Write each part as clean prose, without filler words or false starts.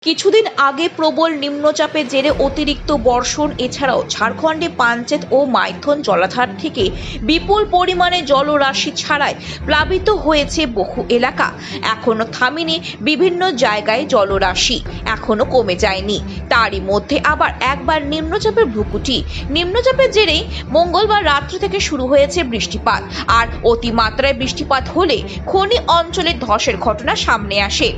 কিছুদিন আগে প্রবল নিম্নচাপের জেরে অতিরিক্ত বর্ষণ এছাড়াও ঝাড়খণ্ডে পাঞ্চেত ও মাইথন জলাধার থেকে বিপুল পরিমাণে জলরাশি ছাড়ায় প্লাবিত হয়েছে বহু এলাকা। এখনো থামেনি বিভিন্ন জায়গায় জলরাশি, এখনো কমে যায়নি। তারই মধ্যে আবার একবার নিম্নচাপের ভ্রুকুটি। নিম্নচাপের জেরেই মঙ্গলবার রাত্রি থেকে শুরু হয়েছে বৃষ্টিপাত, আর অতিমাত্রায় বৃষ্টিপাত হলে খনি অঞ্চলে ধসের ঘটনা সামনে আসে।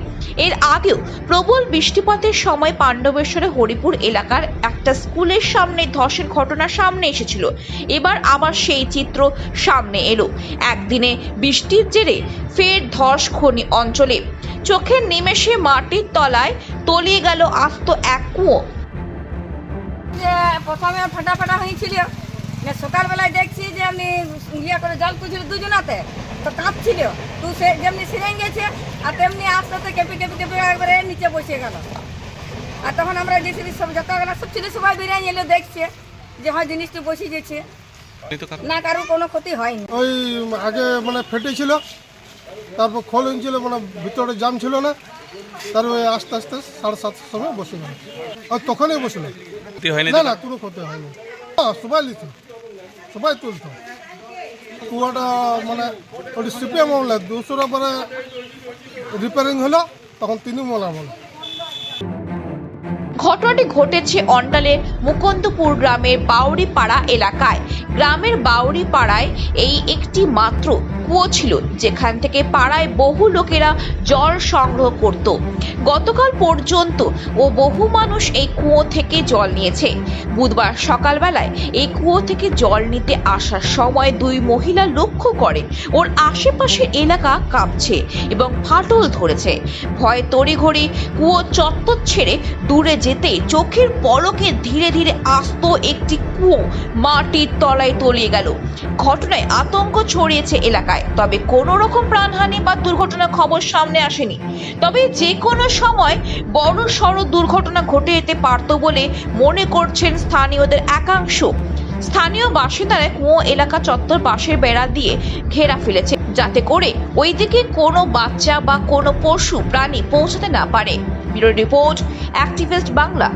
এর আগেও প্রবল বৃষ্টিপাতের সময় পাণ্ডবেশ্বরে হরিপুর এলাকার একটা স্কুলের সামনে ধসের ঘটনা সামনে এসেছিল। এবার আবার সেই চিত্র সামনে এলো। একদিনে বৃষ্টির জেরে ফের ধস খনি অঞ্চলে। চোখের নিমেষে মাটির তলায় তলিয়ে গেল আস্ত এক কুয়ো। প্রথমে ফাটা হয়েছিল, সকালবেলায় দেখছি যে আমি ইয়ে করে জল তুলছিল দুজনাতে, তো কাঁপছিল, তো সে যেমনি সিরে গেছে আর তেমনি আস্তে আস্তে কেঁপে একবারে নিচে বসে গেল। আর তখন আমরা জেসিবি সব যতগুলো সব ছিল সবাই বেরিয়ে এলো, দেখছে যে হয় জিনিসটা বসে গেছে, না কারো কোনো ক্ষতি হয়নি। ওই আগে মানে ফেটেছিল, তারপর খোল ছিল, মানে ভিতরে জাম ছিল না, তারপরে আস্তে আস্তে 7:30 সময় বসে গেল। আর তখনই বসলো, না না কোনো ক্ষতি হয়নি। সবাই লিখত, সবাই তুলতো। কুয়াটা মানে ওটি সিপিএম আমলে 200 পরে রিপেয়ারিং হলো, তখন 3 মলা আমলে। ঘটনাটি ঘটেছে অন্ডালের মুকুন্দপুর গ্রামের বাউরিপাড়া এলাকায়। গ্রামের বাউরিপাড়ায় এই একটি মাত্র কুয়ো ছিল, যেখান থেকে পাড়ায় বহু লোকেরা জল সংগ্রহ করত। গতকাল পর্যন্ত বহু মানুষ এই কুয়ো থেকে জল নিয়েছে। বুধবার সকালবেলায় এই কুয়ো থেকে জল নিতে আসার সময় দুই মহিলা লক্ষ্য করে ওর আশেপাশের এলাকা কাঁপছে এবং ফাটল ধরেছে। ভয়ে তড়িঘড়ি কুয়ো চত্বর ছেড়ে দূরে যেতে চোখের পলকে ধীরে ধীরে আস্ত একটি কুয়ো মাটির তলায় তলিয়ে গেল। ঘটনায় আতঙ্ক ছড়িয়েছে এলাকায়, তবে কোনো রকম প্রাণহানি বা দুর্ঘটনার খবর সামনে আসেনি। তবে যে কোনো সময় বড় সড় দুর্ঘটনা ঘটে যেতে পারত বলে মনে করছেন স্থানীয়দের একাংশ। স্থানীয় বাসিন্দারা কুয়ো এলাকা চত্বর বাঁশের বেড়া দিয়ে ঘেরা ফেলেছে, যাতে করে ওইদিকে কোনো বাচ্চা বা কোনো পশু প্রাণী পৌঁছাতে না পারে। Bureau report, activist Bangla.